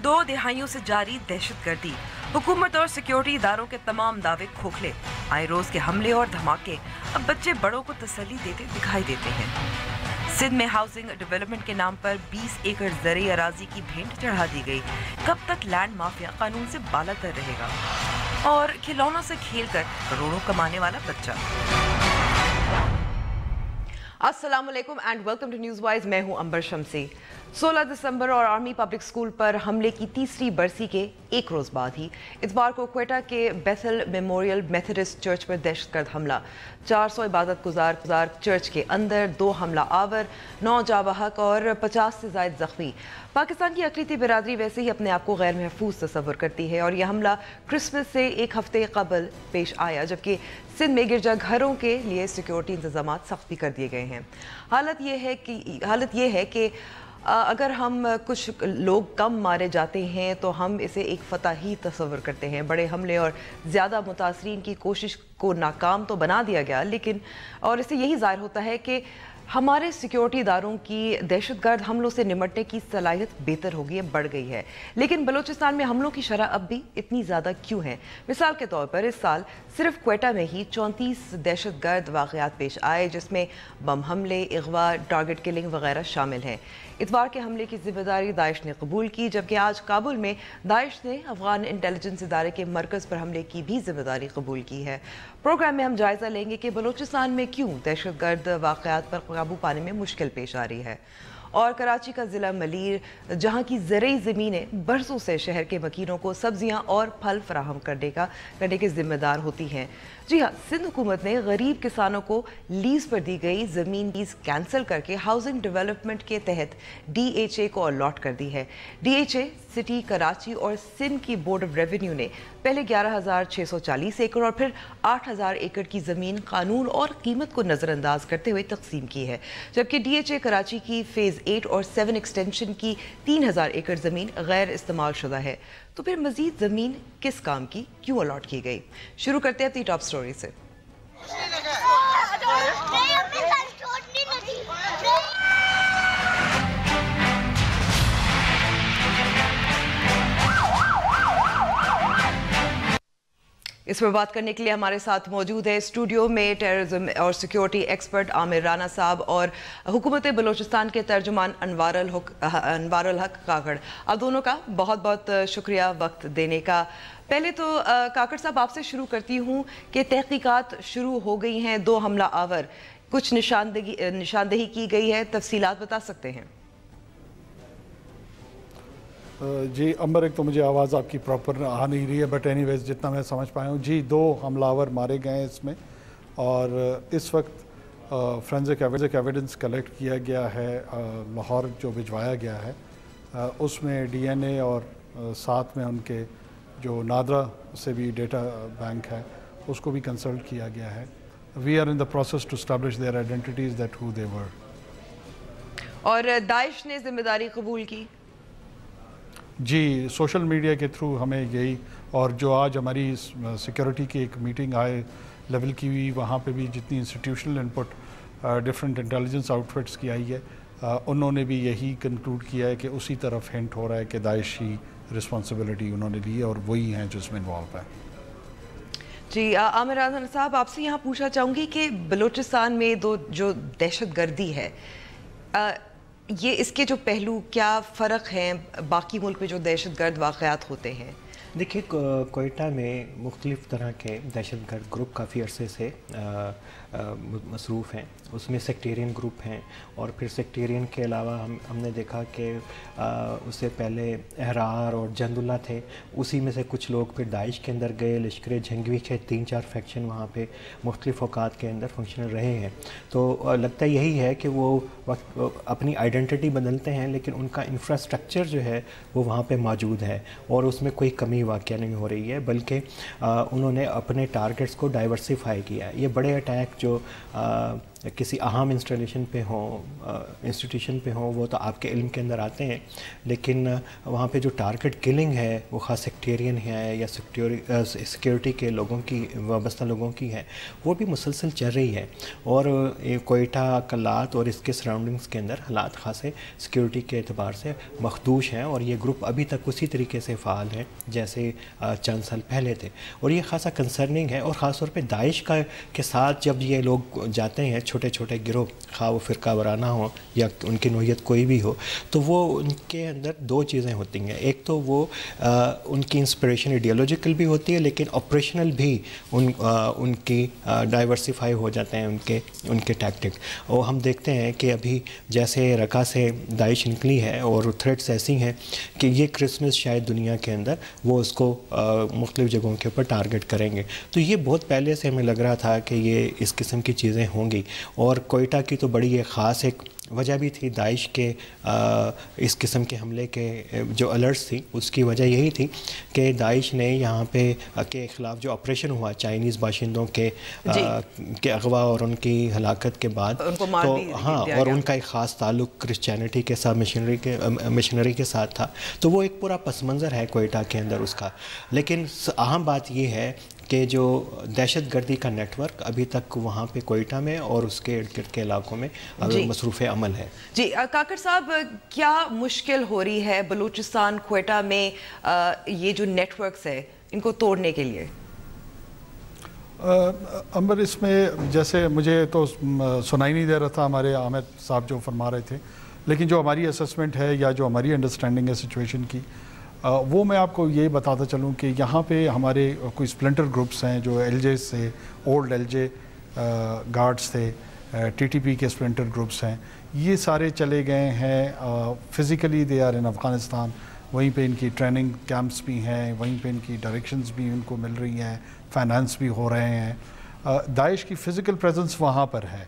2 दिहाइयों से जारी दहशतगर्दी, हुकूमत और सिक्योरिटी इदारों के तमाम दावे खोखले। आए रोज के हमले और धमाके अब बच्चे बड़ों को तसल्ली देते दिखाई देते हैं। सिंध में हाउसिंग डेवलपमेंट के नाम पर 20 एकड़ ज़रई अराजी की भेंट चढ़ा दी गई। कब तक लैंड माफिया कानून से बालातर रहेगा? और खिलौनों से खेलकर करोड़ों कमाने वाला बच्चा। अस्सलाम वालेकुम and welcome to News Wise. मैं हूं अंबर शमसी। 16 दिसंबर और आर्मी पब्लिक स्कूल पर हमले की तीसरी बरसी के एक रोज़ बाद ही इतवार को क्वेटा के बेथल मेमोरियल मेथोडिस्ट चर्च पर दहशतगर्द हमला। 400 इबादत गुजार चर्च के अंदर 2 हमला आवर, 9 जाबहक और 50 से ज़ायद ज़ख्मी। पाकिस्तान की अक़लीती बिरादरी वैसे ही अपने आप को गैर महफूज तस्वर करती है और यह हमला क्रिसमस से एक हफ्ते कबल पेश आया, जबकि सिंध में गिरजा घरों के लिए सिक्योरिटी इंतजाम सख्त भी कर दिए गए हैं। हालत ये है कि अगर हम कुछ लोग कम मारे जाते हैं तो हम इसे एक फतह ही तस्वर करते हैं। बड़े हमले और ज़्यादा मुतासरीन की कोशिश को नाकाम तो बना दिया गया, लेकिन और इससे यही ज़ाहिर होता है कि हमारे सिक्योरिटी इदारों की दहशतगर्द हमलों से निमटने की सलाहियत बेहतर हो गई है, बढ़ गई है। लेकिन बलूचिस्तान में हमलों की शरह अब भी इतनी ज़्यादा क्यों है? मिसाल के तौर पर इस साल सिर्फ क्वेटा में ही 34 दहशतगर्द वाक़यात पेश आए, जिसमें बम हमले, अगवा, टारगेट किलिंग वगैरह शामिल हैं। इतवार के हमले की जिम्मेदारी दाइश ने कबूल की, जबकि आज काबुल में दाइश ने अफगान इंटेलिजेंस इदारे के मरकज़ पर हमले की भी जिम्मेदारी कबूल की है। प्रोग्राम में हम जायज़ा लेंगे कि बलूचिस्तान में क्यों दहशतगर्द वाक़यात पर काबू पाने में मुश्किल पेश आ रही है। और कराची का ज़िला मलीर, जहाँ की ज़रई ज़मीनें बरसों से शहर के मकीनों को सब्जियाँ और फल फराहम करने के ज़िम्मेदार होती हैं। जी हाँ, सिंध हुकूमत ने गरीब किसानों को लीज़ पर दी गई ज़मीन लीज़ कैंसिल करके हाउसिंग डेवलपमेंट के तहत DHA को अलॉट कर दी है। DHA सिटी, कराची और सिंध की बोर्ड ऑफ रेवेन्यू ने पहले 11,640 एकड़ और फिर 8,000 एकड़ की ज़मीन कानून और कीमत को नज़रअंदाज करते हुए तकसीम की है, जबकि DHA कराची की फ़ेज़ 8 और 7 एक्सटेंशन की 3,000 एकड़ ज़मीन गैर इस्तेमाल शुदा है। तो फिर मज़ीद ज़मीन किस काम की क्यों अलॉट की गई? शुरू करते हैं अपनी टॉप स्टोरी से। इस पर बात करने के लिए हमारे साथ मौजूद है स्टूडियो में टेररिज्म और सिक्योरिटी एक्सपर्ट आमिर राना साहब और हुकूमत बलूचिस्तान के तर्जुमान अनवारुल हक काकड़। आप दोनों का बहुत बहुत शुक्रिया वक्त देने का। पहले तो काकड़ साहब आपसे शुरू करती हूँ कि तहकीकात शुरू हो गई हैं, 2 हमला आवर, कुछ निशानदेही की गई है, तफसीलात बता सकते हैं? जी अंबर, एक तो मुझे आवाज़ आपकी प्रॉपर आ नहीं रही है, बट एनीवेज जितना मैं समझ पाया हूँ, जी 2 हमलावर मारे गए हैं इसमें। और इस वक्त फोरेंसिक एविडेंस कलेक्ट किया गया है, लाहौर जो भिजवाया गया है, उसमें DNA और साथ में उनके जो नादरा से भी डेटा बैंक है उसको भी कंसल्ट किया गया है। We are in the process to establish their identities that who they were. और दाइश ने जिम्मेदारी कबूल की? जी, सोशल मीडिया के थ्रू हमें यही, और जो आज हमारी सिक्योरिटी की एक मीटिंग हाई लेवल की हुई, वहाँ पे भी जितनी institutional input different intelligence outfits की आई है, उन्होंने भी यही कंक्लूड किया है कि उसी तरफ हिंट हो रहा है कि दाइश ही रिस्पॉन्सिबिलिटी उन्होंने ली है और वही हैं जो इसमें इन्वॉल्व है। जी आमिर राना साहब, आपसे यहाँ पूछना चाहूँगी कि बलूचिस्तान में जो दहशतगर्दी है, ये इसके जो पहलू क्या फ़र्क हैं बाकी मुल्क में जो दहशतगर्द वाक़यात होते हैं? देखिए, कोयटा में मुख्तलिफ़ तरह के दहशतगर्द ग्रुप काफ़ी अरसे से मसरूफ़ हैं। उसमें सेक्टेरियन ग्रुप हैं और फिर सेक्टेरियन के अलावा हमने देखा कि उससे पहले अहरार और जंदुल्ला थे, उसी में से कुछ लोग फिर दाइश के अंदर गए, लश्कर जंगवी के 3-4 फैक्शन वहाँ पे मुख्तलिफ़ औकात के अंदर फंक्शनल रहे हैं। तो लगता यही है कि वो वक्त अपनी आइडेंटिटी बदलते हैं, लेकिन उनका इंफ्रास्ट्रक्चर जो है वो वहाँ पे मौजूद है और उसमें कोई कमी वाक़या नहीं हो रही है, बल्कि उन्होंने अपने टारगेट्स को डाइवर्सिफाई किया है। ये बड़े अटैक जो किसी अहम इंस्टॉलेशन पे हों, इंस्टीट्यूशन पे हों, वो तो आपके इल्म के अंदर आते हैं, लेकिन वहाँ पे जो टारगेट किलिंग है वो ख़ास सेक्टेरियन है या सिक्योरिटी के लोगों की, वाबस्ता लोगों की है, वो भी मुसलसल चल रही है। और कोयटा, कल्लात और इसके सराउंडिंग्स के अंदर हालात ख़ासे सिक्योरिटी के एतबार से मखदूश हैं, और ये ग्रुप अभी तक उसी तरीके से फ़ाल हैं जैसे चंद साल पहले थे, और ये खासा कंसर्निंग है। और ख़ास तौर पे दाइश के साथ जब ये लोग जाते हैं, छोटे छोटे गिरोह, खा वो फ़िरका वराना हो या उनकी नोयत कोई भी हो, तो वो उनके अंदर दो चीज़ें होती हैं। एक तो वो उनकी इंस्पिरेशन आइडियोलॉजिकल भी होती है, लेकिन ऑपरेशनल भी उनकी डाइवर्सिफाई हो जाते हैं उनके टैक्टिक। और हम देखते हैं कि अभी जैसे रका से दाइश निकली है और थ्रेट्स ऐसी हैं कि ये क्रिसमस शायद दुनिया के अंदर वो उसको मुख्तलिफ़ जगहों के ऊपर टारगेट करेंगे। तो ये बहुत पहले से हमें लग रहा था कि ये इस किस्म की चीज़ें होंगी, और कोयटा की तो बड़ी एक ख़ास एक वजह भी थी दाइश के इस किस्म के हमले के जो अलर्ट्स थी, उसकी वजह यही थी कि दाइश ने यहाँ पे के ख़िलाफ़ जो ऑपरेशन हुआ चाइनीज़ बाशिंदों के अगवा और उनकी हलाकत के बाद, तो हाँ, और उनका एक ख़ास ताल्लुक़ क्रिश्चियनिटी के साथ, मिशनरी के साथ था, तो वो एक पूरा पस मंज़र है कोयटा के अंदर उसका। लेकिन अहम बात ये है कि जो दहशत गर्दी का नेटवर्क अभी तक वहाँ पे कोयटा में और उसके इर्द गिर्द के इलाकों में मसरूफ़ अमल है। जी काकर साहब, क्या मुश्किल हो रही है बलूचिस्तान, कोयटा में ये जो नेटवर्क्स है इनको तोड़ने के लिए? अंबर, इसमें जैसे मुझे तो सुनाई नहीं दे रहा था हमारे आमिर साहब जो फरमा रहे थे, लेकिन जो हमारी असेसमेंट है या जो हमारी अंडरस्टैंडिंग है सिचुएशन की, वो मैं आपको ये बताता चलूँ कि यहाँ पे हमारे कोई स्प्लिंटर ग्रुप्स हैं जो एलजे से, ओल्ड एलजे गार्ड्स थे, टीटीपी के स्प्लिंटर ग्रुप्स हैं, ये सारे चले गए हैं। Physically they are in Afghanistan, वहीं पे इनकी ट्रेनिंग कैंप्स भी हैं, वहीं पे इनकी डायरेक्शंस भी उनको मिल रही हैं, फाइनेंस भी हो रहे हैं। दाइश की फ़िज़िकल प्रेजेंस वहाँ पर है,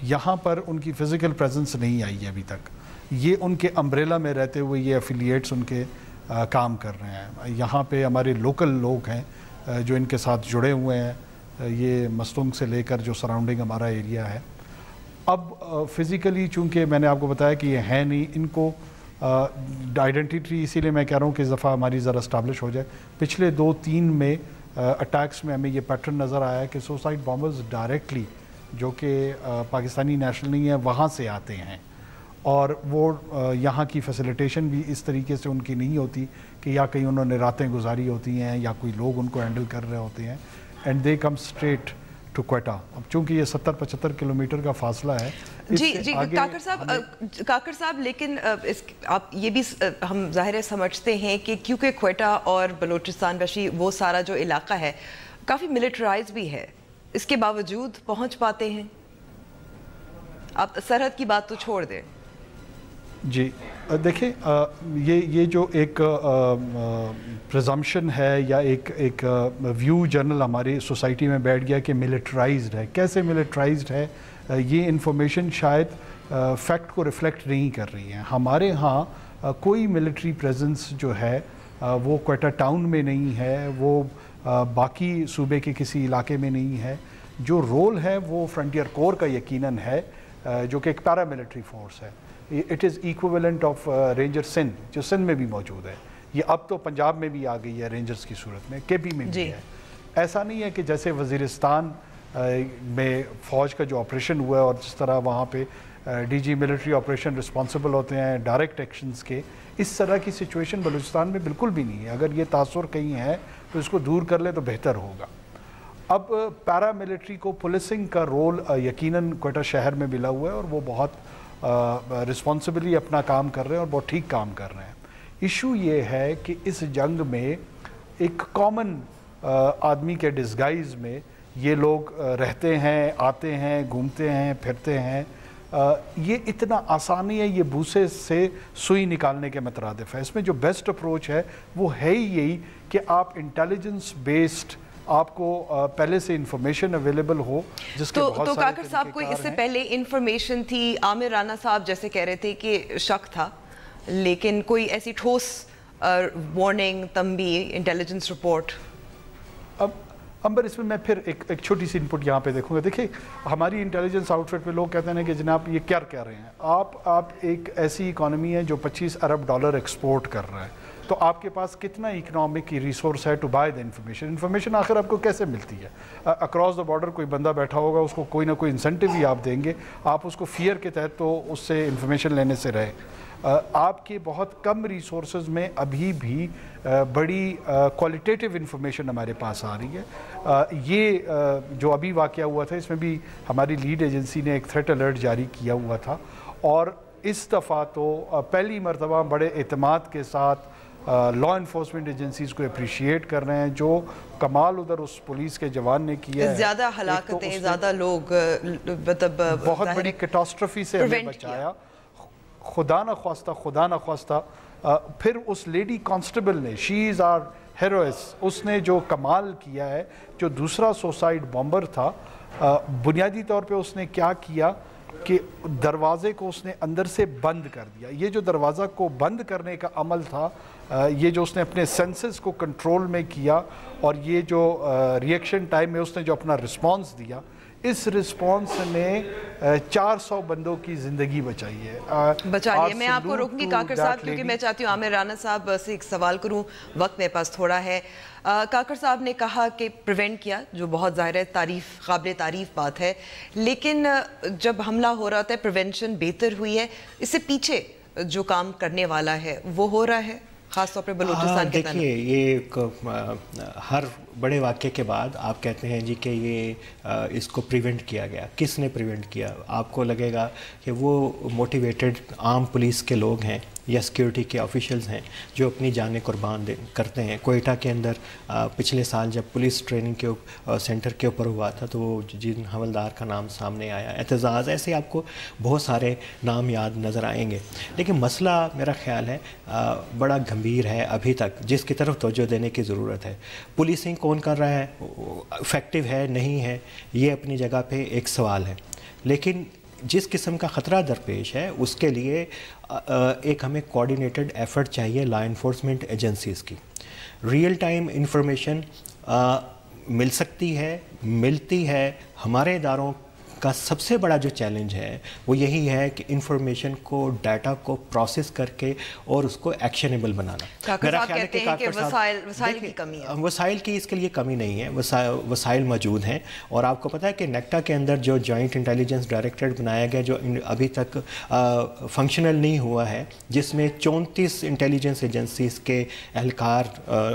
यहाँ पर उनकी फ़िज़िकल प्रेजेंस नहीं आई है अभी तक। ये उनके अम्ब्रेला में रहते हुए ये एफिलिएट्स उनके काम कर रहे हैं। यहाँ पे हमारे लोकल लोग हैं जो इनके साथ जुड़े हुए हैं, ये मस्तुंग से लेकर जो सराउंडिंग हमारा एरिया है। अब फ़िज़िकली चूँकि मैंने आपको बताया कि ये है नहीं, इनको आइडेंटिटी, इसीलिए मैं कह रहा हूँ कि इस दफ़ा हमारी ज़रा इस्टाब्लिश हो जाए। पिछले 2-3 में अटैक्स में हमें ये पैटर्न नज़र आया कि सुसाइड बॉम्बर्स डायरेक्टली जो कि पाकिस्तानी नेशनल नहीं है वहाँ से आते हैं, और वो यहाँ की फैसिलिटेशन भी इस तरीके से उनकी नहीं होती कि या कहीं उन्होंने रातें गुजारी होती हैं या कोई लोग उनको हैंडल कर रहे होते हैं, and they come straight to Quetta. अब चूँकि ये 70-75 किलोमीटर का फासला है। जी काकर साहब, लेकिन आप ये भी हम ज़ाहिर समझते हैं कि क्योंकि क्वेटा और बलूचिस्तान वशी वो सारा जो इलाका है काफ़ी मिलिटराइज भी है, इसके बावजूद पहुँच पाते हैं? आप सरहद की बात तो छोड़ दें। जी देखिए, ये जो एक प्रिजम्पशन है या एक व्यू जनरल हमारी सोसाइटी में बैठ गया कि मिलिटराइज्ड है। कैसे मिलिटराइज्ड है, ये इंफॉर्मेशन शायद फैक्ट को रिफ्लेक्ट नहीं कर रही है। हमारे यहाँ कोई मिलिट्री प्रेजेंस जो है वो क्वेटा टाउन में नहीं है, वो बाकी सूबे के किसी इलाके में नहीं है। जो रोल है वो फ्रंटियर कोर का यकीनन है, जो कि एक पैरा मिलिट्री फोर्स है। It is equivalent of ranger Sindh, जो सिंध में भी मौजूद है। ये अब तो पंजाब में भी आ गई है रेंजर्स की सूरत में, केपी में भी है। ऐसा नहीं है कि जैसे वज़ीरिस्तान में फ़ौज का जो ऑपरेशन हुआ है और जिस तरह वहाँ पे डीजी मिलिट्री ऑपरेशन रिस्पॉन्सिबल होते हैं डायरेक्ट एक्शंस के, इस तरह की सिचुएशन बलूचिस्तान में बिल्कुल भी नहीं है। अगर ये तासुर कहीं है तो इसको दूर कर ले तो बेहतर होगा। अब पैरा मिलिट्री को पुलिसिंग का रोल यकीनन क्वेटा शहर में मिला हुआ है, और वो बहुत रिस्पॉन्सिबली अपना काम कर रहे हैं और बहुत ठीक काम कर रहे हैं। इशू ये है कि इस जंग में एक कॉमन आदमी के डिस्गाइज में ये लोग रहते हैं, आते हैं, घूमते हैं, फिरते हैं। ये इतना आसानी है ये भूसे से सुई निकालने के मुतरादिफ है। इसमें जो बेस्ट अप्रोच है वो है ही यही कि आप इंटेलिजेंस बेस्ड, आपको पहले से इंफॉर्मेशन अवेलेबल हो, जिसके बहुत तो सारे काकर साहब को इससे पहले इंफॉर्मेशन थी। आमिर राना साहब जैसे कह रहे थे कि शक था, लेकिन कोई ऐसी ठोस वार्निंग, तंबी, इंटेलिजेंस रिपोर्ट? अब अंबर इसमें मैं फिर एक छोटी सी इनपुट यहाँ पे देखूंगा। देखिए हमारी इंटेलिजेंस आउटफिट में लोग कहते हैं कि जनाब ये क्या कह रहे हैं आप एक ऐसी इकॉनमी है जो $25 अरब एक्सपोर्ट कर रहा है, तो आपके पास कितना इकनॉमिक रिसोर्स है टू बाय द इंफॉर्मेशन आखिर आपको कैसे मिलती है? अक्रॉस द बॉर्डर कोई बंदा बैठा होगा, उसको कोई ना कोई इंसेंटिव भी आप देंगे, आप उसको फियर के तहत तो उससे इंफॉर्मेशन लेने से रहे। आपके बहुत कम रिसोर्सेज में अभी भी बड़ी क्वालिटेटिव इंफॉर्मेशन हमारे पास आ रही है। ये जो अभी वाक़या हुआ था इसमें भी हमारी लीड एजेंसी ने एक थ्रेट अलर्ट जारी किया हुआ था, और इस दफ़ा तो पहली मरतबा बड़े एतमाद के साथ लॉ इन्फोर्समेंट एजेंसीज़ को अप्रिशिएट कर रहे हैं जो कमाल उधर उस पुलिस के जवान ने किया है। ज़्यादा हलाकतें, ज़्यादा लोग मतलब बहुत बड़ी कैटास्ट्रॉफी से हमें बचाया, खुदा न ख्वास्ता। फिर उस लेडी कांस्टेबल ने, शी इज़ आवर हेरोइस, उसने जो कमाल किया है, जो दूसरा सुसाइड बॉम्बर था, बुनियादी तौर पे उसने क्या किया कि दरवाज़े को उसने अंदर से बंद कर दिया। ये जो दरवाज़ा को बंद करने का अमल था, ये जो उसने अपने सेंसेस को कंट्रोल में किया, और ये जो रिएक्शन टाइम में उसने जो अपना रिस्पॉन्स दिया, इस रिस्पॉन्स ने 400 बंदों की ज़िंदगी बचाई है। बचाइए। मैं आपको रोकूंगी काकर साहब, क्योंकि मैं चाहती हूँ आमिर राना साहब से एक सवाल करूँ, वक्त मेरे पास थोड़ा है। काकर साहब ने कहा कि प्रिवेंट किया, जो बहुत ज़ाहिर है काबिल तारीफ़ बात है, लेकिन जब हमला हो रहा था प्रिवेंशन बेहतर हुई है, इससे पीछे जो काम करने वाला है वो हो रहा है, ख़ासतौर पर बलूचिस्तान के। देखिए ये हर बड़े वाक़े के बाद आप कहते हैं जी कि ये इसको प्रिवेंट किया गया। किसने प्रिवेंट किया? आपको लगेगा कि वो मोटिवेटेड आम पुलिस के लोग हैं या सिक्योरिटी के ऑफिशियल्स हैं जो अपनी जानें कुर्बान करते हैं। कोयटा के अंदर पिछले साल जब पुलिस ट्रेनिंग के सेंटर के ऊपर हुआ था, तो वो जिन हवलदार का नाम सामने आया, एतजाज़, ऐसे आपको बहुत सारे नाम याद नज़र आएंगे। लेकिन मसला मेरा ख्याल है बड़ा गंभीर है अभी तक, जिसकी तरफ तवज्जो देने की ज़रूरत है। पुलिसिंग कौन कर रहा है, इफ़ेक्टिव है नहीं है, ये अपनी जगह पे एक सवाल है, लेकिन जिस किस्म का ख़तरा दरपेश है उसके लिए एक हमें कोऑर्डिनेटेड एफर्ट चाहिए लॉ इन्फोर्समेंट एजेंसीज़ की। रियल टाइम इंफॉर्मेशन मिल सकती है, मिलती है। हमारे इदारों का सबसे बड़ा जो चैलेंज है वो यही है कि इंफॉर्मेशन को, डाटा को प्रोसेस करके और उसको एक्शनेबल बनाना। मेरा ख्याल है कि वसाइल की कमी है। वसाइल की इसके लिए कमी नहीं है, वसाइल मौजूद हैं। और आपको पता है कि नेक्टा के अंदर जो जॉइंट इंटेलिजेंस डायरेक्टरेट बनाया गया, जो अभी तक फंक्शनल नहीं हुआ है, जिसमें 34 इंटेलिजेंस एजेंसीज़ के एहलकार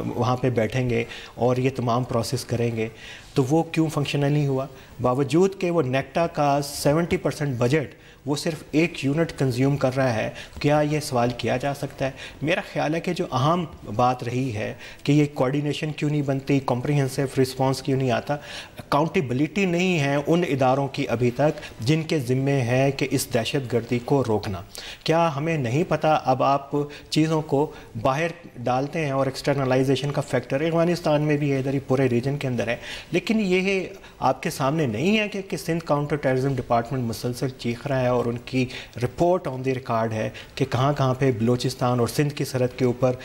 वहाँ पे बैठेंगे और ये तमाम प्रोसेस करेंगे, तो वो क्यों फंक्शनल नहीं हुआ? बावजूद कि वो नेक्टा का 70% बजट वो सिर्फ एक यूनिट कंज्यूम कर रहा है। क्या ये सवाल किया जा सकता है? मेरा ख्याल है कि जो अहम बात रही है कि ये कोऑर्डिनेशन क्यों नहीं बनती, कॉम्प्रिहेंसिव रिस्पांस क्यों नहीं आता, अकाउंटेबिलिटी नहीं है उन इदारों की अभी तक जिनके ज़िम्मे है कि इस दहशतगर्दी को रोकना। क्या हमें नहीं पता? अब आप चीज़ों को बाहर डालते हैं और एक्सटर्नलाइजेशन का फैक्टर अफगानिस्तान में भी है, इधर ही पूरे रीजन के अंदर है, लेकिन ये आपके सामने नहीं है कि सिंध काउंटर टेररिज्म डिपार्टमेंट मुसलसल चीख रहा है और उनकी रिपोर्ट ऑन द रिकॉर्ड है कि कहाँ पे बलूचिस्तान और सिंध की सरहद के ऊपर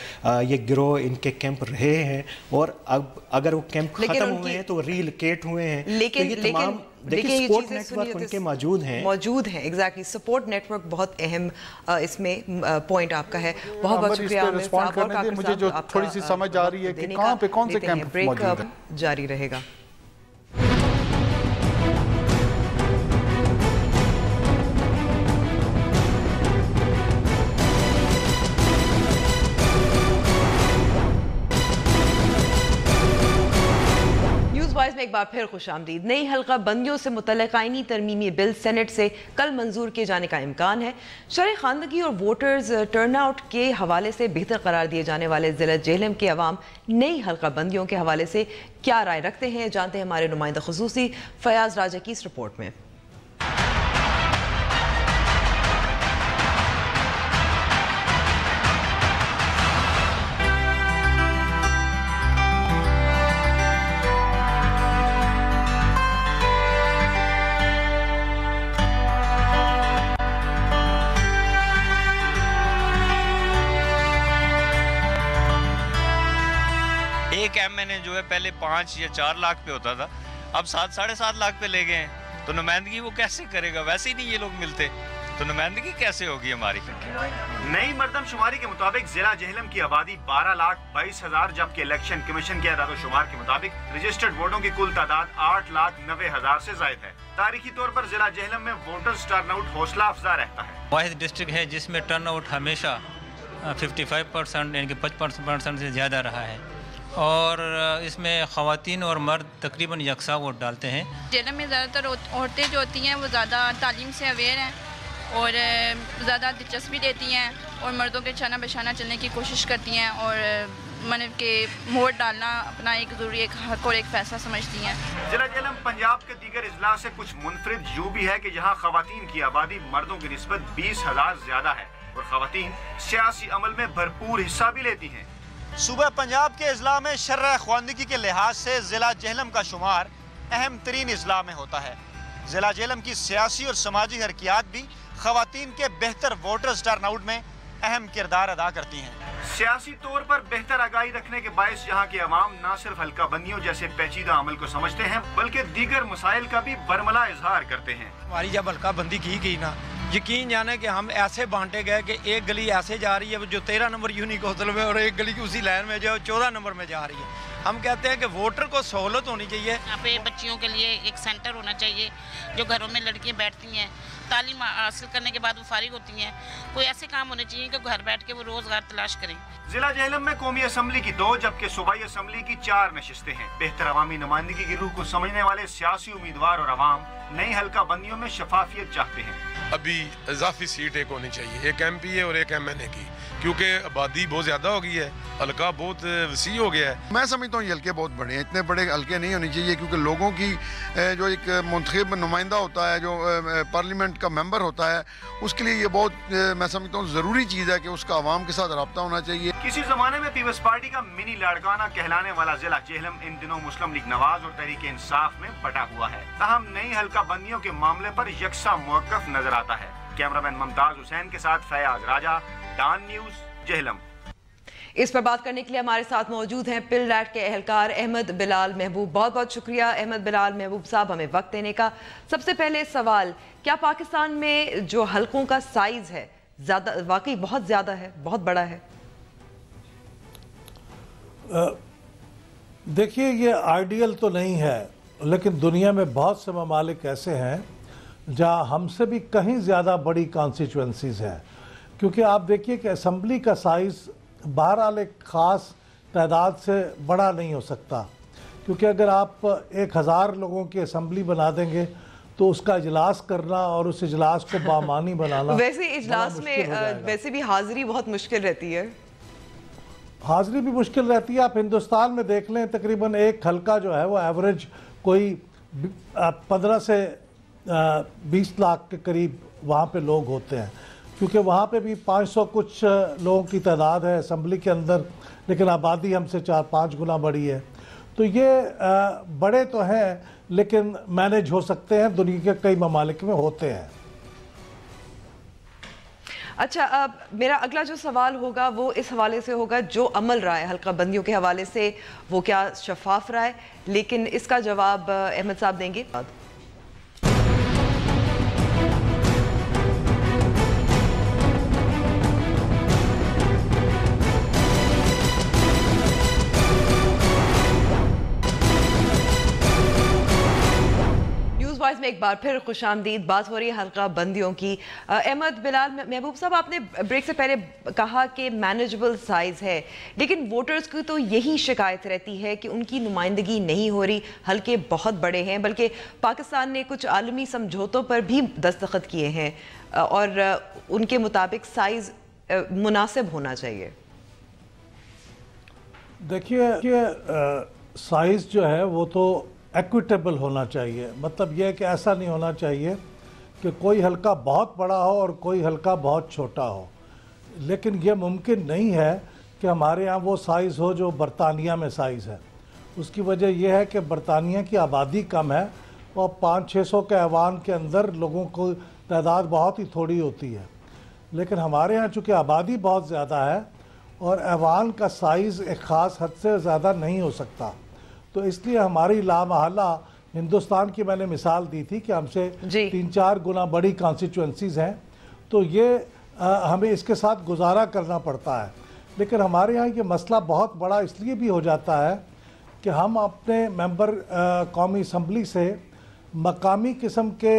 ये गिरोह इनके कैंप रहे हैं, और अब अगर वो कैंप खत्म हुए हैं तो रीलोकेट हुए हैं। लेकिन तो ये तमाम देखिए सपोर्ट नेटवर्क उनके मौजूद हैं। एग्जैक्टली, सपोर्ट नेटवर्क बहुत अहम इसमें पॉइंट आपका है। बहुत बहुत शुक्रिया आमिर साहब। और मुझे जो थोड़ी सी समझ आ रही है कि कहाँ पे कौन से कैंप मौजूद हैं। जारी रहेगा। में एक बार फिर खुशामदीद। नई हल्का बंदियों से मुतल्लिक़ आईनी तरमीमी बिल सेनेट से कल मंजूर किए जाने का इम्कान है। शरह खानदगी और वोटर्स टर्नआउट के हवाले से बेहतर करार दिए जाने वाले ज़िला जेहलम के अवाम नई हल्का बंदियों के हवाले से क्या राय रखते हैं, जानते हैं हमारे नुमाइंदा खुसूसी फयाज राजा की इस रिपोर्ट में। एक ایک ایم این اے جو ہے پہلے 5 یا 4 لاکھ پہ ہوتا تھا، اب 7 ساڑھے 7 لاکھ پہ لے گئے ہیں، تو نمائندگی وہ کیسے کرے گا؟ ویسے ہی نہیں یہ لوگ ملتے، تو نمائندگی کیسے ہوگی ہماری؟ نئی مردم شماری کے مطابق ضلع جہلم کی آبادی 12,22,000 جبکہ الیکشن کمیشن کے اعداد و شمار کے مطابق رجسٹرڈ ووٹوں کی کل تعداد 8,90,000 سے زائد ہے۔ تاریخی طور پر ضلع جہلم میں ووٹرز ٹرن آؤٹ حوصلہ افزا رہتا ہے۔ واحد ڈسٹرکٹ ہے جس میں ٹرن آؤٹ ہمیشہ 55% یعنی کہ 55% سے زیادہ رہا ہے، اور اس میں خواتین اور مرد تقریباً یکساں ووٹ ڈالتے ہیں۔ جہلم میں زیادہ تر عورتیں جو ہوتی ہیں وہ زیادہ تعلیم سے اویئر ہیں اور زیادہ دلچسپی لیتی ہیں اور مردوں کے شانہ بشانہ چلنے کی کوشش کرتی ہیں، اور مطلب کہ ووٹ ڈالنا اپنا ایک ضروری ایک حق اور ایک فیصلہ سمجھتی ہیں۔ ضلع جہلم پنجاب کے دیگر اضلاع سے کچھ منفرد یوں بھی ہے کہ جہاں خواتین کی آبادی مردوں کی نسبت 20,000 زیادہ ہے اور خواتین سیاسی عمل میں بھرپور حصہ بھی لیتی ہیں۔ صوبہ پنجاب کے اضلاع میں شرح خواندگی کے لحاظ سے ضلع جہلم کا شمار اہم ترین اضلاع میں ہوتا ہے۔ ضلع جہلم کی سیاسی اور سماجی حرکیات بھی خواتین کے بہتر ووٹرز ٹرن آؤٹ میں اہم کردار ادا کرتی ہیں۔ سیاسی طور پر بہتر آگاہی رکھنے کے باعث یہاں کے عوام نہ صرف حلقہ بندیوں جیسے پیچیدہ عمل کو سمجھتے ہیں بلکہ دیگر مسائل کا بھی برملا اظہار کرتے ہیں۔ ہماری جب حلقہ بندی کی گئی نا، یقین جانے کہ ہم ایسے بانٹے گئے کہ ایک گلی ایسے جا رہی ہے جو 13 نمبر یونیک ہوتل میں، اور ایک گلی کی اسی لائن میں جو 14 نمبر میں جا رہی ہے۔ ہم کہتے ہیں کہ ووٹر کو سہولت ہونی چاہیے۔ یہاں پہ بچیوں کے لیے ایک سینٹر ہونا چاہیے، جو گھروں میں لڑکیاں بیٹھتی ہیں تعلیم حاصل کرنے کے بعد وہ فارغ ہوتی ہیں، کوئی ایسے کام ہونے چاہیے کہ گھر بیٹھ کے وہ روزگار تلاش کریں۔ ضلع جہلم میں قومی اسمبلی کی 2 جبکہ صوبائی اسمبلی کی 4 نشستیں ہیں۔ بہتر عوامی نمائندگی کی روح کو سمجھنے والے سیاسی امیدوار اور عوام نئی حلقہ بندیوں میں شفافیت چاہتے ہیں۔ ابھی اضافی سیٹ ایک ہونی چاہیے، ایک ایم پی اے اور ایک ایم این اے کی، کیونکہ آبادی بہت زیادہ ہو گئی ہے، حلقہ بہت وسیع ہو گیا ہے۔ میں سمجھتا ہوں یہ حلقے بہت بڑے ہیں، اتنے بڑے حلقے نہیں ہونے چاہیے، کیونکہ لوگوں کی جو ایک منتخب نمائندہ ہوتا ہے، جو پارلیمنٹ کا ممبر ہوتا ہے، اس کے لیے یہ بہت میں سمجھتا ہوں ضروری چیز ہے کہ اس کا عوام کے ساتھ رابطہ ہونا چاہیے۔ کسی زمانے میں پیپلز پارٹی کا منی لاڑکانہ کہلانے والا ضلع جہلم ان دنوں مسلم لیگ نواز اور تحریک انصاف میں بٹا ہوا ہے، تاہم نئی حلقہ بندیوں کے معاملے پر یکساں موقف نظر آتا ہے۔ کیمرامین ممتاز حسین کے ساتھ فیاض راجہ، ڈان نیوز، جہلم۔ اس پر بات کرنے کے لیے ہمارے ساتھ موجود ہیں پل ریٹ کے اہلکار احمد بلال محبوب۔ بہت بہت شکریہ احمد بلال محبوب صاحب ہمیں وقت دینے کا۔ سب سے پہلے سوال، کیا پاکستان میں جو حلقوں کا سائز ہے واقعی بہت زیادہ ہے، بہت بڑا ہے؟ دیکھیے یہ آئیڈیل تو نہیں ہے، لیکن دنیا میں بہت سے ممالک ایسے ہیں جہاں ہم سے بھی کہیں زیادہ بڑی کانسٹیچوئنسیز ہیں، کیونکہ آپ دیکھیے کہ اسمبلی کا سائز بہرحال ایک خاص تعداد سے بڑا نہیں ہو سکتا، کیونکہ اگر آپ 1000 لوگوں کی اسمبلی بنا دیں گے تو اس کا اجلاس کرنا اور اس اجلاس کو بامانی بنانا ویسے اجلاس میں ویسے بھی حاضری بہت مشکل رہتی ہے، حاضری بھی مشکل رہتی ہے۔ آپ ہندوستان میں دیکھ لیں تقریباً ایک حلقہ جو ہے وہ ایوریج کوئی 15 سے 20 لاکھ کے قریب وہاں پہ لوگ ہوتے ہیں، کیونکہ وہاں پہ بھی 500 کچھ لوگوں کی تعداد ہے اسمبلی کے اندر، لیکن آبادی ہم سے 4-5 گنا بڑی ہے، تو یہ بڑے تو ہیں لیکن مینج ہو سکتے ہیں، دنیا کے کئی ممالک میں ہوتے ہیں۔ اچھا، اب میرا اگلا جو سوال ہوگا وہ اس حوالے سے ہوگا، جو عمل رہا ہے حلقہ بندیوں کے حوالے سے وہ کیا شفاف رہا ہے؟ لیکن اس کا جواب احمد صاحب دیں گے۔ وائز میں ایک بار پھر خوش آمدید۔ بات ہو رہی ہے حلقہ بندیوں کی۔ احمد بلال محبوب صاحب، آپ نے بریک سے پہلے کہا کہ مینیجبل سائز ہے، لیکن ووٹرز کی تو یہی شکایت رہتی ہے کہ ان کی نمائندگی نہیں ہو رہی، حلقے بہت بڑے ہیں، بلکہ پاکستان نے کچھ عالمی سمجھوتوں پر بھی دستخط کیے ہیں اور ان کے مطابق سائز مناسب ہونا چاہیے۔ دیکھیے سائز جو ہے وہ تو ایکویٹیبل ہونا چاہیے، مطلب یہ کہ ایسا نہیں ہونا چاہیے کہ کوئی حلقہ بہت بڑا ہو اور کوئی حلقہ بہت چھوٹا ہو، لیکن یہ ممکن نہیں ہے کہ ہمارے ہاں وہ سائز ہو جو برطانیہ میں سائز ہے۔ اس کی وجہ یہ ہے کہ برطانیہ کی آبادی کم ہے اور 500-600 کے ایوان کے اندر لوگوں کو تعداد بہت ہی تھوڑی ہوتی ہے، لیکن ہمارے ہاں چونکہ آبادی بہت زیادہ ہے اور ایوان کا سائز ایک خاص حد سے زیادہ نہیں ہو سکتا. تو اس لیے ہماری لامحالہ ہندوستان کی میں نے مثال دی تھی کہ ہم سے 3-4 گنا بڑی کانسٹیچوئنسیز ہیں, تو یہ ہمیں اس کے ساتھ گزارا کرنا پڑتا ہے. لیکن ہمارے ہاں یہ مسئلہ بہت بڑا اس لیے بھی ہو جاتا ہے کہ ہم اپنے ممبر قومی اسمبلی سے مقامی قسم کے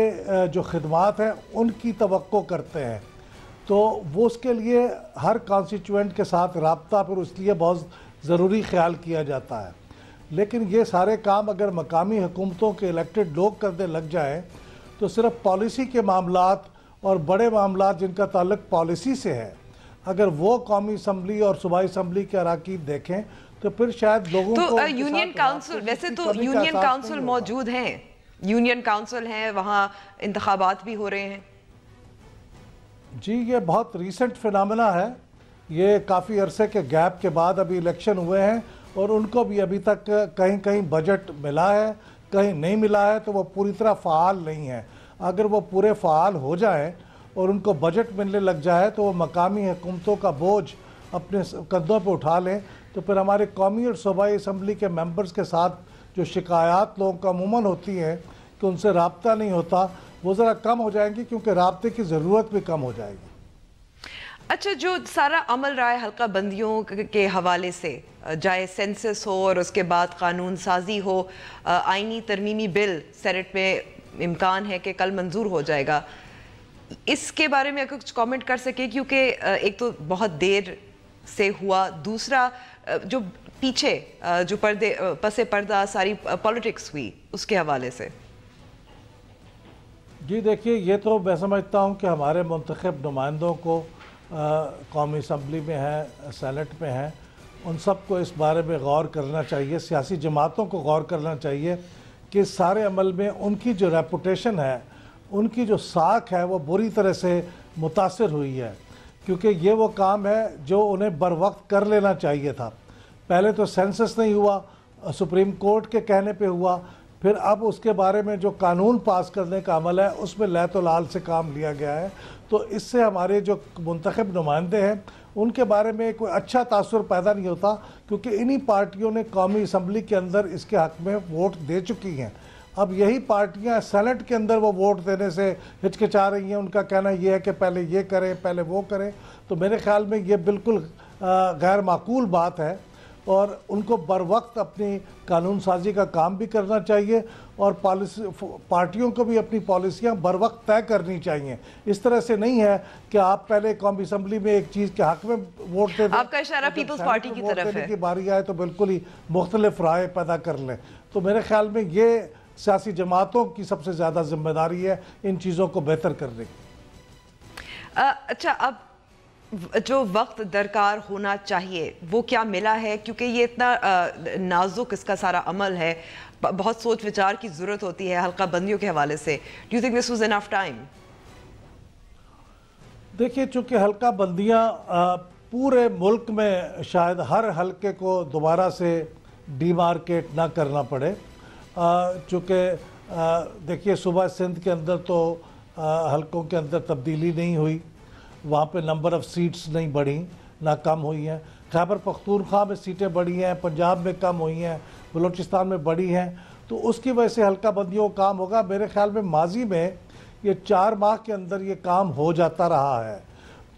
جو خدمات ہیں ان کی توقع کرتے ہیں, تو وہ اس کے لیے ہر کانسٹیچوئنٹ کے ساتھ رابطہ پھر اس لیے بہت ضروری خیال کیا جاتا ہے. لیکن یہ سارے کام اگر مقامی حکومتوں کے الیکٹڈ لوگ کرنے لگ جائیں تو صرف پالیسی کے معاملات اور بڑے معاملات جن کا تعلق پالیسی سے ہے, اگر وہ قومی اسمبلی اور صوبائی اسمبلی کے اراکین دیکھیں تو پھر شاید لوگوں کو یونین کاؤنسل, ویسے تو یونین کاؤنسل موجود ہیں, یونین کاؤنسل ہیں, وہاں انتخابات بھی ہو رہے ہیں. جی یہ بہت ریسنٹ فینامنا ہے, یہ کافی عرصے کے گیپ کے بعد ابھی الیکشن ہوئے ہیں اور ان کو بھی ابھی تک کہیں کہیں بجٹ ملا ہے, کہیں نہیں ملا ہے, تو وہ پوری طرح فعال نہیں ہیں. اگر وہ پورے فعال ہو جائیں اور ان کو بجٹ ملنے لگ جائے تو وہ مقامی حکومتوں کا بوجھ اپنے کندھوں پہ اٹھا لیں, تو پھر ہمارے قومی اور صوبائی اسمبلی کے ممبرز کے ساتھ جو شکایات لوگوں کو عموماً ہوتی ہیں کہ ان سے رابطہ نہیں ہوتا, وہ ذرا کم ہو جائیں گی, کیونکہ رابطے کی ضرورت بھی کم ہو جائے گی. اچھا, جو سارا عمل رہا ہے حلقہ بندیوں کے حوالے سے, چاہے سینسس ہو اور اس کے بعد قانون سازی ہو, آئینی ترمیمی بل سینٹ میں امکان ہے کہ کل منظور ہو جائے گا, اس کے بارے میں اگر کچھ کامنٹ کر سکے, کیونکہ ایک تو بہت دیر سے ہوا, دوسرا جو پیچھے جو پس پردہ ساری پالیٹکس ہوئی اس کے حوالے سے. جی دیکھیے, یہ تو میں سمجھتا ہوں کہ ہمارے منتخب نمائندوں کو قومی اسمبلی میں ہیں, سینٹ میں ہیں, ان سب کو اس بارے میں غور کرنا چاہیے, سیاسی جماعتوں کو غور کرنا چاہیے کہ اس سارے عمل میں ان کی جو ریپوٹیشن ہے, ان کی جو ساکھ ہے وہ بری طرح سے متاثر ہوئی ہے, کیونکہ یہ وہ کام ہے جو انہیں بر وقت کر لینا چاہیے تھا. پہلے تو سینسس نہیں ہوا, سپریم کورٹ کے کہنے پہ ہوا, پھر اب اس کے بارے میں جو قانون پاس کرنے کا عمل ہے اس میں لیت و لال سے کام لیا گیا ہے. تو اس سے ہمارے جو منتخب نمائندے ہیں ان کے بارے میں کوئی اچھا تاثر پیدا نہیں ہوتا, کیونکہ انہی پارٹیوں نے قومی اسمبلی کے اندر اس کے حق میں ووٹ دے چکی ہیں. اب یہی پارٹیاں سینٹ کے اندر وہ ووٹ دینے سے ہچکچا رہی ہیں, ان کا کہنا یہ ہے کہ پہلے یہ کریں, پہلے وہ کریں. تو میرے خیال میں یہ بالکل غیر معقول بات ہے, اور ان کو بر وقت اپنی قانون سازی کا کام بھی کرنا چاہیے, اور پارٹیوں کو بھی اپنی پالیسیاں بر وقت طے کرنی چاہیے. اس طرح سے نہیں ہے کہ آپ پہلے قومی اسمبلی میں ایک چیز کے حق میں ووٹ دے دیں, آپ کا اشارہ پیپلز پارٹی کی طرف ہے, کی باری آئے تو بالکل ہی مختلف رائے پیدا کر لیں. تو میرے خیال میں یہ سیاسی جماعتوں کی سب سے زیادہ ذمہ داری ہے ان چیزوں کو بہتر کرنے کی. اچھا, اب جو وقت درکار ہونا چاہیے وہ کیا ملا ہے, کیونکہ یہ اتنا نازک اس کا سارا عمل ہے, بہت سوچ وچار کی ضرورت ہوتی ہے حلقہ بندیوں کے حوالے سے. Do you think this was enough time? دیکھیے, چونکہ حلقہ بندیاں پورے ملک میں شاید ہر حلقے کو دوبارہ سے ڈی مارکیٹ نہ کرنا پڑے, چونکہ دیکھیے صوبہ سندھ کے اندر تو حلقوں کے اندر تبدیلی نہیں ہوئی, وہاں پہ نمبر آف سیٹس نہیں بڑھی, نہ کم ہوئی ہیں. خیبر پختونخوا میں سیٹیں بڑھی ہیں, پنجاب میں کم ہوئی ہیں, بلوچستان میں بڑھی ہیں, تو اس کی وجہ سے حلقہ بندیوں کا کام ہوگا. میرے خیال میں ماضی میں یہ 4 ماہ کے اندر یہ کام ہو جاتا رہا ہے,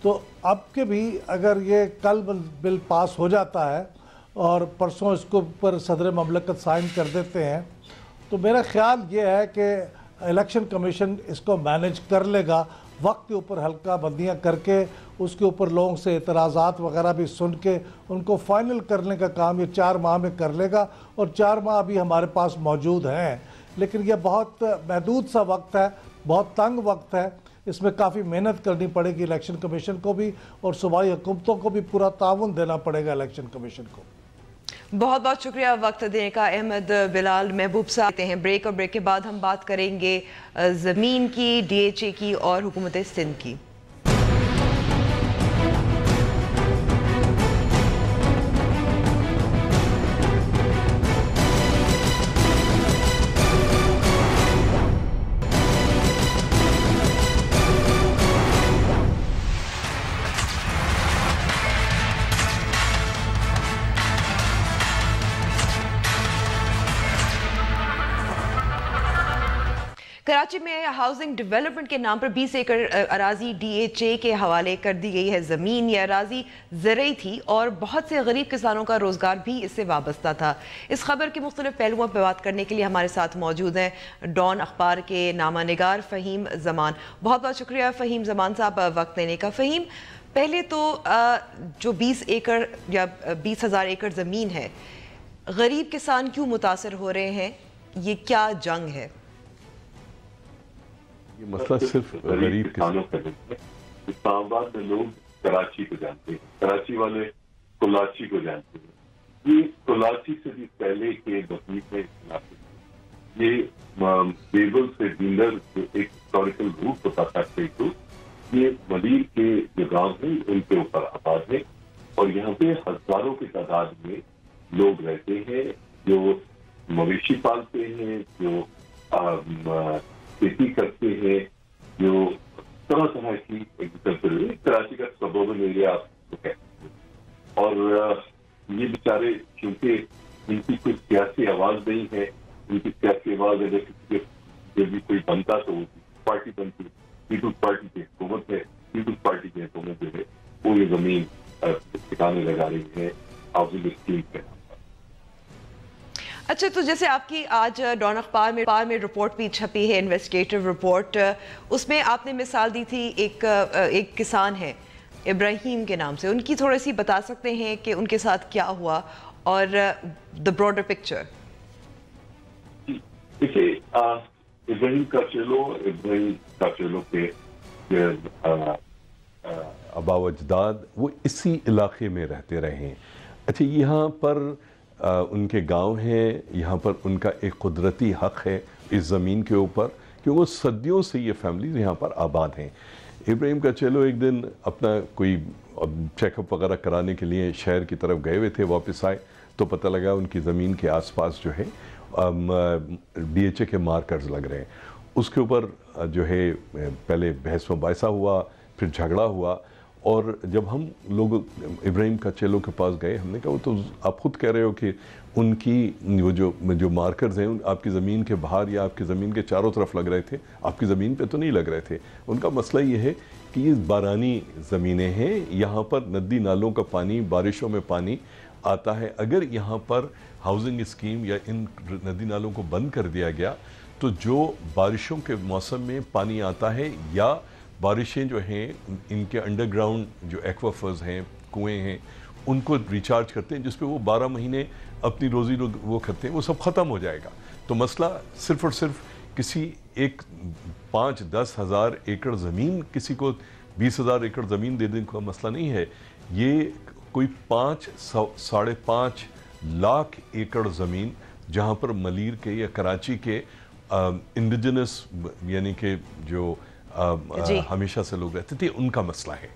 تو اب کے بھی اگر یہ کل بل پاس ہو جاتا ہے اور پرسوں اس کو پر صدر مملکت سائن کر دیتے ہیں, تو میرا خیال یہ ہے کہ الیکشن کمیشن اس کو مینیج کر لے گا, وقت کے اوپر حلقہ بندیاں کر کے اس کے اوپر لوگوں سے اعتراضات وغیرہ بھی سن کے ان کو فائنل کرنے کا کام یہ 4 ماہ میں کر لے گا. اور 4 ماہ ابھی ہمارے پاس موجود ہیں, لیکن یہ بہت محدود سا وقت ہے, بہت تنگ وقت ہے, اس میں کافی محنت کرنی پڑے گی الیکشن کمیشن کو بھی, اور صوبائی حکومتوں کو بھی پورا تعاون دینا پڑے گا الیکشن کمیشن کو. بہت بہت شکریہ وقت دینے کا احمد بلال. محبوب صاحب آتے ہیں بریک, اور بریک کے بعد ہم بات کریں گے زمین کی, ڈی ایچ اے کی اور حکومت سندھ کی. कराची में हाउसिंग डेवलपमेंट के नाम पर 20 एकड़ अराजी DHA के हवाले कर दी गई है। ज़मीन या अराजी ज़रई थी और बहुत से गरीब किसानों का रोज़गार भी इससे वाबस्ता था। इस खबर के मुख्तलिफ पहलुओं पर बात करने के लिए हमारे साथ मौजूद हैं डॉन अखबार के नामा निगार फ़हीम ज़मान। बहुत बहुत शुक्रिया फ़हीम ज़मान साहब वक्त देने का। फ़हीम, पहले तो जो 20 एकड़ या 20,000 एकड़ ज़मीन है, गरीब किसान क्यों मुतासर हो रहे हैं? ये क्या जंग है? ये मसला सिर्फ गरीब किसानों का नहीं है। इस्लामाबाद में लोग कराची को जानते हैं, कराची वाले कोलाची को जानते हैं। ये कोलाची से भी पहले के बकरी में ये बेबल से डीलर जो एक हिस्टोरिकल रूट होता था तो ये मलीर के जो गाँव हैं उनके ऊपर आबाद है और यहाँ पे हजारों की तादाद में लोग रहते हैं जो मवेशी पालते हैं, जो खेती करते हैं, जो तरह तरह की एग्रीकल्चर कराची का सबर्बन एरिया आपको कहते हैं। और ये बेचारे क्योंकि इनकी कोई सियासी आवाज नहीं है, इनकी सियासी आवाज है जैसे जब भी कोई बनता तो पार्टी बनती, पीपल्स पार्टी की हुकूमत है, पीपल्स पार्टी की हुकूमत जो है वो ये जमीन ठिकाने लगा रही है हाउसिंग स्कीम पे। अच्छा, तो जैसे आपकी आज डॉन अखबार में रिपोर्ट भी छपी है, इन्वेस्टिगेटिव रिपोर्ट, उसमें आपने मिसाल दी थी एक किसान है इब्राहिम के नाम से, उनकी थोड़ी सी बता सकते हैं कि उनके साथ क्या हुआ और द ब्रॉडर पिक्चर? देखिए, इब्राहिम काचेलो के आबा अजदाद वो इसी इलाके में रहते रहे हैं। अच्छा, यहाँ पर उनके गांव हैं, यहाँ पर उनका एक कुदरती हक है इस ज़मीन के ऊपर, क्योंकि वो सदियों से ये फैमिली यहाँ पर आबाद हैं। इब्राहिम काचेलो एक दिन अपना कोई चेकअप वगैरह कराने के लिए शहर की तरफ गए हुए थे, वापस आए तो पता लगा उनकी ज़मीन के आसपास जो है DHA के मार्कर्स लग रहे हैं। उसके ऊपर जो है पहले बहस मुबाहिसा हुआ, फिर झगड़ा हुआ, और जब हम लोग इब्राहिम काचेलो के पास गए, हमने कहा वो तो आप खुद कह रहे हो कि उनकी वो जो मार्कर्स हैं आपकी ज़मीन के बाहर या आपकी ज़मीन के चारों तरफ लग रहे थे, आपकी ज़मीन पे तो नहीं लग रहे थे। उनका मसला ये है कि ये बारानी ज़मीनें हैं, यहाँ पर नदी नालों का पानी, बारिशों में पानी आता है। अगर यहाँ पर हाउसिंग स्कीम या इन नदी नालों को बंद कर दिया गया तो जो बारिशों के मौसम में पानी आता है या बारिशें जो हैं इनके अंडरग्राउंड जो एक्वाफर्स हैं, कुएं हैं, उनको रिचार्ज करते हैं, जिस पे वो 12 महीने अपनी रोज़ी वो करते हैं, वो सब ख़त्म हो जाएगा। तो मसला सिर्फ़ और सिर्फ किसी एक 5-10 हज़ार एकड़ ज़मीन, किसी को 20,000 एकड़ ज़मीन दे देने का मसला नहीं है। ये कोई 5-5.5 लाख एकड़ ज़मीन जहाँ पर मलीर के या कराची के इंडिजिनस यानी कि जो हमेशा से लोग रहते थे, उनका मसला है।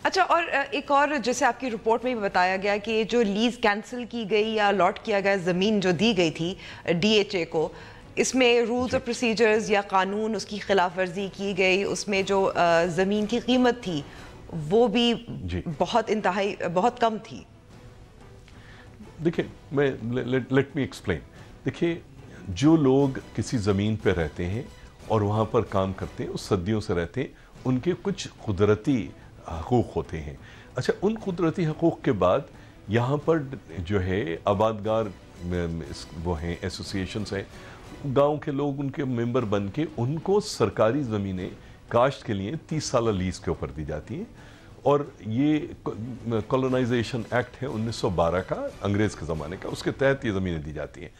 अच्छा, और एक और जैसे आपकी रिपोर्ट में भी बताया गया कि जो लीज कैंसिल की गई या अलॉट किया गया ज़मीन जो दी गई थी DHA को, इसमें रूल्स और प्रोसीजर्स या कानून उसकी खिलाफ वर्जी की गई, उसमें जो ज़मीन की कीमत थी वो भी बहुत कम थी। देखिए, मैं लेट मी एक्सप्लेन। देखिए, जो लोग किसी ज़मीन पे रहते हैं और वहाँ पर काम करते हैं, उस सदियों से रहते हैं, उनके कुछ कुदरती हकूक़ होते हैं। अच्छा, उन कुदरती हकूक़ के बाद यहाँ पर जो है आबादगार वो हैं, एसोसिएशंस हैं, गांव के लोग उनके मेंबर बन के उनको सरकारी ज़मीनें काश्त के लिए 30 साल लीज़ के ऊपर दी जाती हैं। और ये कॉलोनाइजेशन एक्ट है 1912 का, अंग्रेज़ के ज़माने का, उसके तहत ये ज़मीनें दी जाती हैं।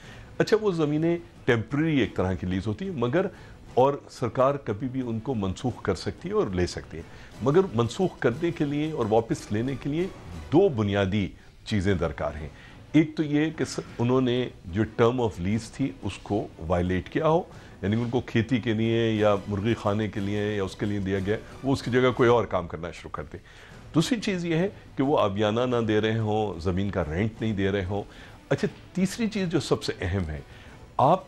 अच्छा, वो ज़मीनें टेम्प्रेरी एक तरह की लीज़ होती है, मगर और सरकार कभी भी उनको मनसूख कर सकती है और ले सकती है, मगर मनसूख करने के लिए और वापस लेने के लिए 2 बुनियादी चीज़ें दरकार हैं। एक तो ये कि उन्होंने जो टर्म ऑफ लीज थी उसको वायलेट किया हो, यानी उनको खेती के लिए या मुर्गी खाने के लिए या उसके लिए दिया गया, वो उसकी जगह कोई और काम करना शुरू कर दे। दूसरी चीज़ ये है कि वो आबियाना ना दे रहे हों, ज़मीन का रेंट नहीं दे रहे हों। अच्छा, तीसरी चीज़ जो सबसे अहम है, आप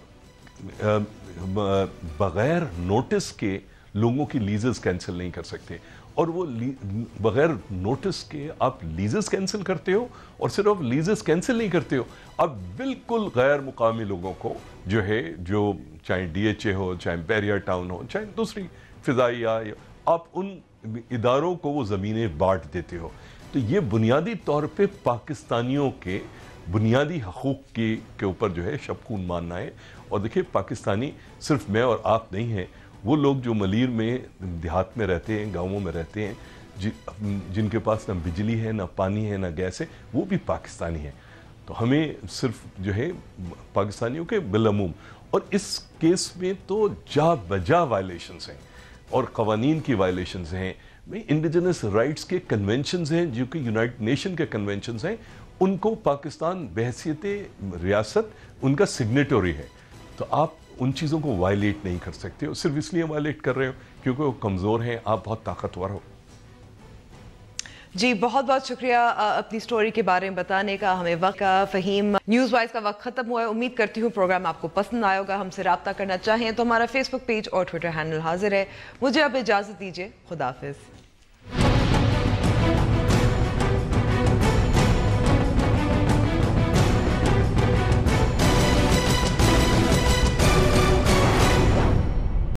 बग़ैर नोटिस के लोगों की लीजेस कैंसिल नहीं कर सकते। اور وہ بغیر نوٹس کے آپ لیزز کینسل کرتے ہو, اور صرف لیزز کینسل نہیں کرتے ہو, آپ بالکل غیر مقامی لوگوں کو جو ہے, جو چاہے ڈی ایچ اے ہو, چاہے بیریا ٹاؤن ہو, چاہے دوسری فضائیہ, آپ ان اداروں کو وہ زمینیں بانٹ دیتے ہو. تو یہ بنیادی طور پہ پاکستانیوں کے بنیادی حقوق کے اوپر جو ہے شبخون ماننا ہے. اور دیکھیں پاکستانی صرف میں اور آپ نہیں ہیں, وہ لوگ جو ملیر میں دیہات میں رہتے ہیں, گاؤں میں رہتے ہیں, جن کے پاس نہ بجلی ہے, نہ پانی ہے, نہ گیس ہے, وہ بھی پاکستانی ہیں. تو ہمیں صرف جو ہے پاکستانیوں کے بالعموم, اور اس کیس میں تو جا بجا وائلیشنز ہیں اور قوانین کی وائلیشنز ہیں. انڈیجنس رائٹس کے کنونشنز ہیں جو کہ یونائٹڈ نیشن کے کنونشنز ہیں, ان کو پاکستان بحیثیت ریاست ان کا سگنیٹوری ہے. تو آپ ان چیزوں کو وائلیٹ نہیں کر سکتے, اور صرف اس لیے وائلیٹ کر رہے ہو کیونکہ وہ کمزور ہیں, آپ بہت طاقتور ہو. جی بہت بہت شکریہ اپنی سٹوری کے بارے میں بتانے کا. ہمیں وقت کا فہیم نیوز وائز کا وقت ختم ہوا ہے. امید کرتی ہوں پروگرام آپ کو پسند آیا ہوگا. ہم سے رابطہ کرنا چاہیں تو ہمارا فیس بک پیج اور ٹویٹر ہینڈل حاضر ہے. مجھے اب اجازت دیجیے. خدا حافظ.